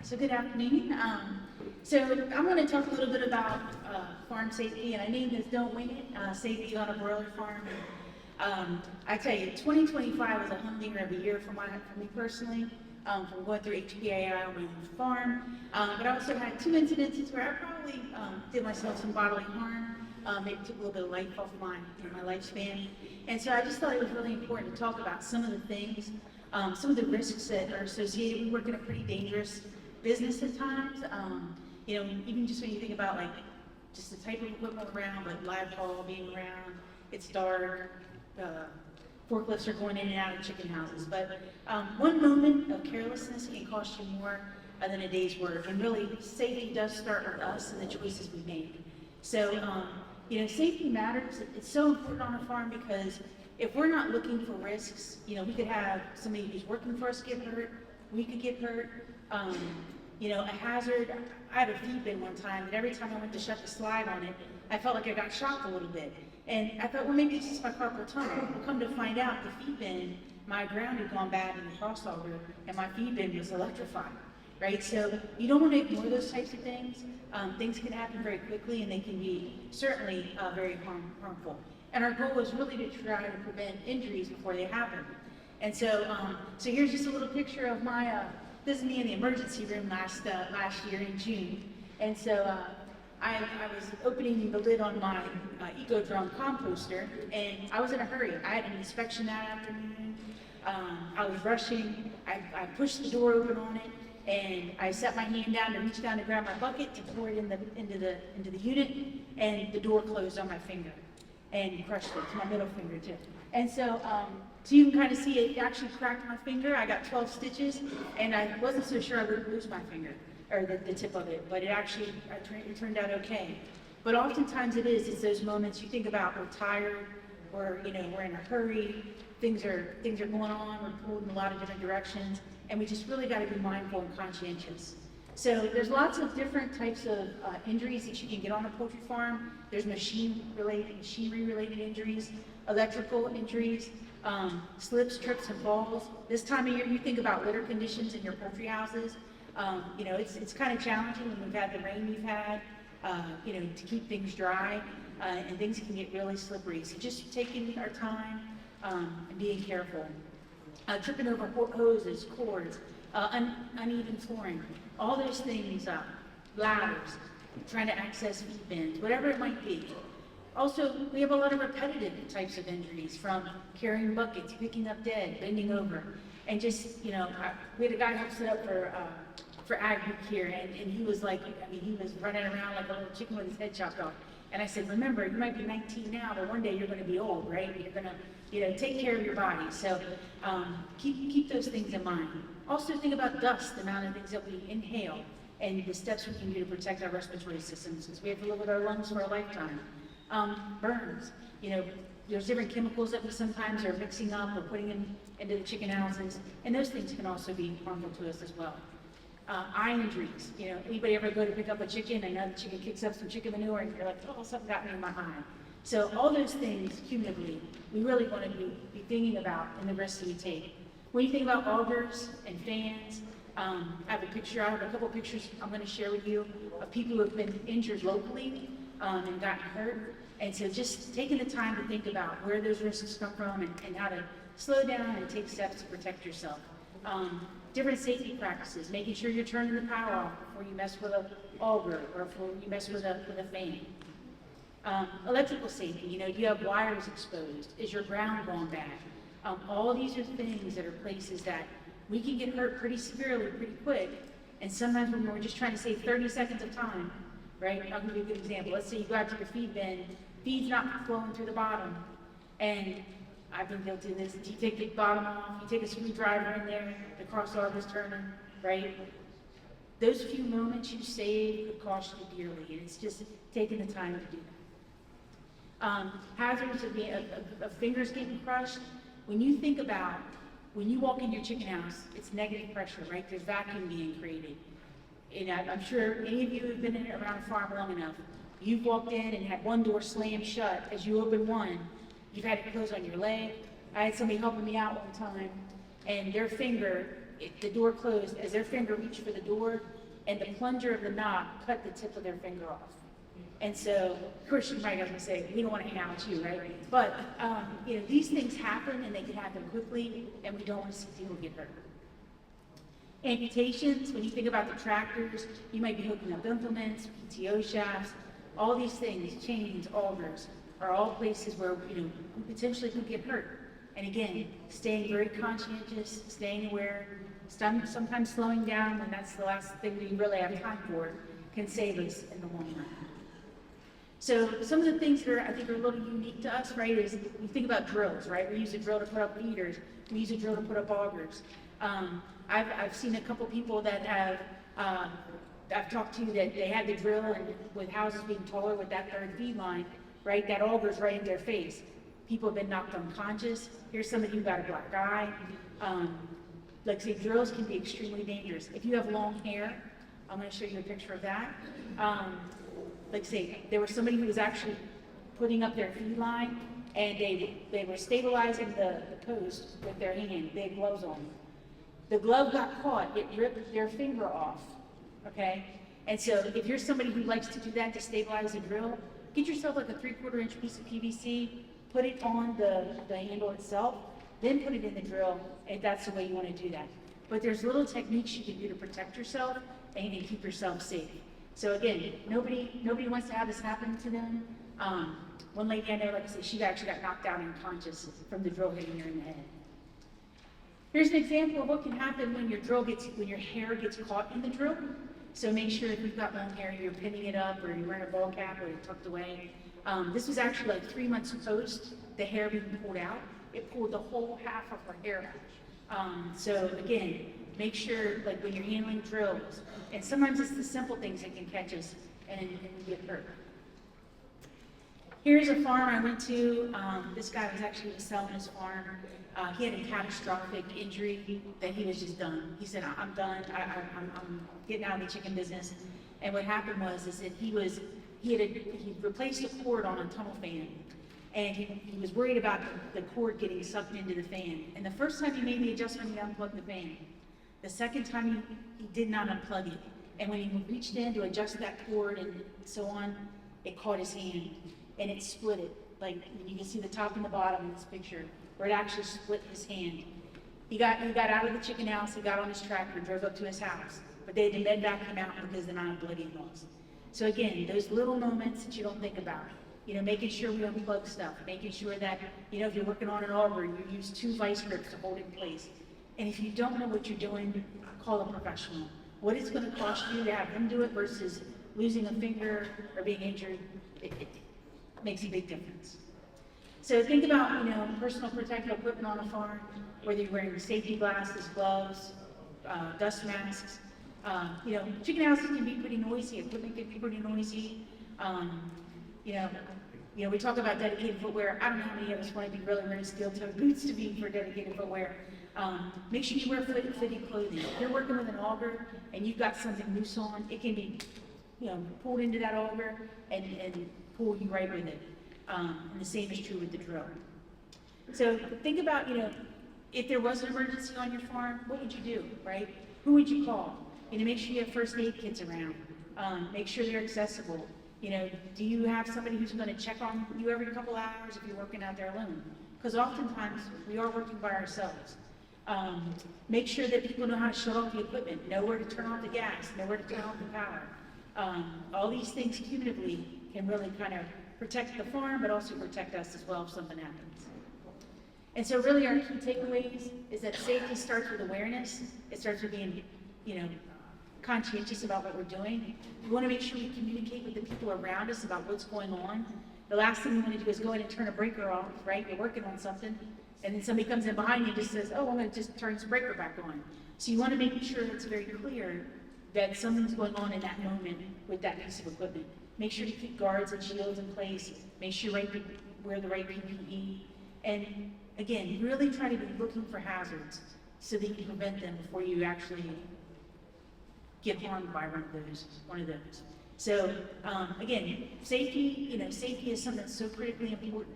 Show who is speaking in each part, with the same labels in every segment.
Speaker 1: So good afternoon. So I'm going to talk a little bit about farm safety, and I named this "Don't Wing It," safety on a broiler farm. I tell you, 2025 was a humdinger of a year for me personally, from going through HPAI on my own farm. But I also had two incidences where I probably did myself some bodily harm, maybe took a little bit of life off my lifespan. And so I just thought it was really important to talk about some of the things, some of the risks that are associated. We work in a pretty dangerous business at times. Even just when you think about like just the type of equipment around, like live haul being around, it's dark, forklifts are going in and out of chicken houses. But one moment of carelessness can cost you more than a day's work. And really, safety does start with us and the choices we make. So, safety matters. It's so important on a farm because if we're not looking for risks, we could have somebody who's working for us get hurt, we could get hurt. A hazard. I had a feed bin one time that every time I went to shut the slide on it, I felt like I got shocked a little bit. And I thought, well, maybe it's just my carpal tunnel. Well, come to find out, the feed bin, my ground had gone bad in the crossover, and my feed bin was electrified, right? So you don't want to ignore those types of things. Things can happen very quickly, and they can be certainly very harmful. And our goal is really to try to prevent injuries before they happen. And so here's just a little picture of my. This is me in the emergency room last year in June. And so I was opening the lid on my eco-drum composter, and I was in a hurry. I had an inspection that afternoon. I was rushing. I pushed the door open on it, and I set my hand down to reach down to grab my bucket to pour it into the unit, and the door closed on my finger and crushed it to my middle finger too. And so you can kind of see it actually cracked my finger. I got 12 stitches, and I wasn't so sure I would lose my finger, or the tip of it, but it turned out okay. But oftentimes it's those moments you think about, we're tired, we're in a hurry, things are going on, we're pulled in a lot of different directions, and we just really got to be mindful and conscientious. So there's lots of different types of injuries that you can get on a poultry farm. There's machinery-related injuries, electrical injuries, slips, trips, and falls. This time of year, you think about litter conditions in your poultry houses. It's kind of challenging when we've had the rain we've had, to keep things dry, and things can get really slippery. So just taking our time and being careful. Tripping over hoses, cords, uneven flooring, all those things, ladders, trying to access feed bins, whatever it might be. Also, we have a lot of repetitive types of injuries, from carrying buckets, picking up dead, bending over, and just, we had a guy who set up for Ag Week here, and he was like, he was running around like a little chicken with his head chopped off. And I said, remember, you might be 19 now, but one day you're going to be old, right? You're going to, take care of your body. So keep those things in mind. Also think about dust, the amount of things that we inhale, and the steps we can do to protect our respiratory systems, since we have to live with our lungs for a lifetime. Burns, there's different chemicals that we sometimes are mixing up or putting into the chicken houses, and those things can also be harmful to us as well. Eye injuries, anybody ever go to pick up a chicken and now the chicken kicks up some chicken manure and you're like, oh, something got me in my eye. So all those things, cumulatively, we really want to be thinking about in the risks that we take. When you think about augers and fans, I have a couple pictures I'm going to share with you of people who have been injured locally and gotten hurt. And so just taking the time to think about where those risks come from and how to slow down and take steps to protect yourself. Different safety practices, making sure you're turning the power off before you mess with an auger or before you mess with a fan. Electrical safety, do you have wires exposed? Is your ground going bad? All these are things that are places that we can get hurt pretty severely, pretty quick. And sometimes when we're just trying to save 30 seconds of time, right? I'll give you a good example. Let's say you go out to your feed bin, feed's not flowing through the bottom, and I've been guilty of this. You take the bottom off, you take a screwdriver in there, the crossover's turning, right? Those few moments you save could cost you dearly, and it's just taking the time to do that. Hazards of fingers getting crushed. When you think about, when you walk in your chicken house, it's negative pressure, right? There's vacuum being created. And I'm sure any of you have been around a farm long enough, you've walked in and had one door slam shut. As you open one, you've had it close on your leg. I had somebody helping me out one time, and their finger the door closed, as their finger reached for the door, and the plunger of the knob cut the tip of their finger off. And so, of course, you might have to say, we don't want to hang out with you, right? But, these things happen, and they can happen quickly, and we don't want to see people get hurt. Amputations, when you think about the tractors, you might be hooking up implements, PTO shafts, all these things, chains, augers, are all places where, you potentially could get hurt. And again, staying very conscientious, staying aware, sometimes slowing down when that's the last thing we really have time for, can save us in the long run. So some of the things that I think are a little unique to us, right, is you think about drills, right? We use a drill to put up feeders. We use a drill to put up augers. I've seen a couple people that have, I've talked to that they had the drill, and with houses being taller with that third feed line, right, that auger's right in their face. People have been knocked unconscious. Here's somebody who got a black eye. Like I say, drills can be extremely dangerous. If you have long hair, I'm going to show you a picture of that. Like I say, there was somebody who was actually putting up their feed line, and they were stabilizing the post with their hand. They had gloves on. The glove got caught. It ripped their finger off. Okay? And so if you're somebody who likes to do that to stabilize a drill, get yourself like a 3/4 inch piece of PVC, put it on the handle itself, then put it in the drill, if that's the way you want to do that. But there's little techniques you can do to protect yourself and keep yourself safe. So again, nobody wants to have this happen to them. One lady I know, like I said, she actually got knocked out unconscious from the drill hitting her in the head. Here's an example of what can happen when when your hair gets caught in the drill. So make sure if you've got long hair, you're pinning it up, or you're wearing a ball cap, or it's tucked away. This was actually like 3 months post the hair being pulled out. It pulled the whole half of her hair out. So again, make sure, like when you're handling drills, and sometimes it's the simple things that can catch us and get hurt. Here's a farm I went to. This guy was actually selling his farm. He had a catastrophic injury that he was just done. He said, I'm done. I'm getting out of the chicken business. And what happened was that he replaced a cord on a tunnel fan. And he was worried about the cord getting sucked into the fan. And the first time he made the adjustment, he unplugged the fan. The second time, he did not unplug it. And when he reached in to adjust that cord and so on, it caught his hand, and it split it. Like, you can see the top and the bottom in this picture, where it actually split his hand. He got out of the chicken house, he got on his tractor, drove up to his house, but they had to med vac him out because of the amount of blood he lost. So again, those little moments that you don't think about. Making sure we unplug stuff, making sure that, if you're working on an auger, you use 2 vice grips to hold it in place. And if you don't know what you're doing, call a professional. What it's going to cost you to have them do it versus losing a finger or being injured, it makes a big difference. So think about, personal protective equipment on a farm, whether you're wearing safety glasses, gloves, dust masks. Chicken houses can be pretty noisy, equipment can be pretty noisy. We talk about dedicated footwear. I don't know how many of us want to be really wearing steel-toed boots to be for dedicated footwear. Make sure you wear fitted clothing. If you're working with an auger and you've got something loose on, it can be, pulled into that auger and pull you right with it. And the same is true with the drill. So think about, if there was an emergency on your farm, what would you do, right? Who would you call? Make sure you have first aid kits around. Make sure they're accessible. Do you have somebody who's going to check on you every couple hours if you're working out there alone? Because oftentimes we are working by ourselves. Make sure that people know how to shut off the equipment, know where to turn off the gas, know where to turn off the power. All these things cumulatively can really kind of protect the farm, but also protect us as well if something happens. And so really our key takeaways is that safety starts with awareness. It starts with being, conscientious about what we're doing. We want to make sure we communicate with the people around us about what's going on. The last thing we want to do is go in and turn a breaker off, right? You're working on something, and then somebody comes in behind you and just says, oh, I'm going to just turn this breaker back on. So you want to make sure it's very clear that something's going on in that moment with that piece of equipment. Make sure to keep guards and shields in place. Make sure you wear the right PPE. And again, really try to be looking for hazards so that you can prevent them before you actually get harmed by one of those. So again, safety is something that's so critically important,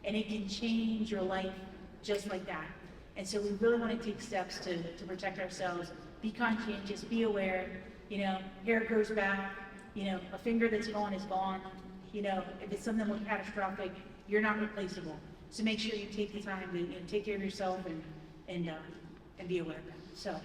Speaker 1: and it can change your life just like that. And so we really want to take steps to protect ourselves, be conscientious, be aware, you know, hair grows back, you know, a finger that's gone is gone, you know, if it's something more catastrophic, you're not replaceable. So make sure you take the time to, you know, take care of yourself and be aware of that. So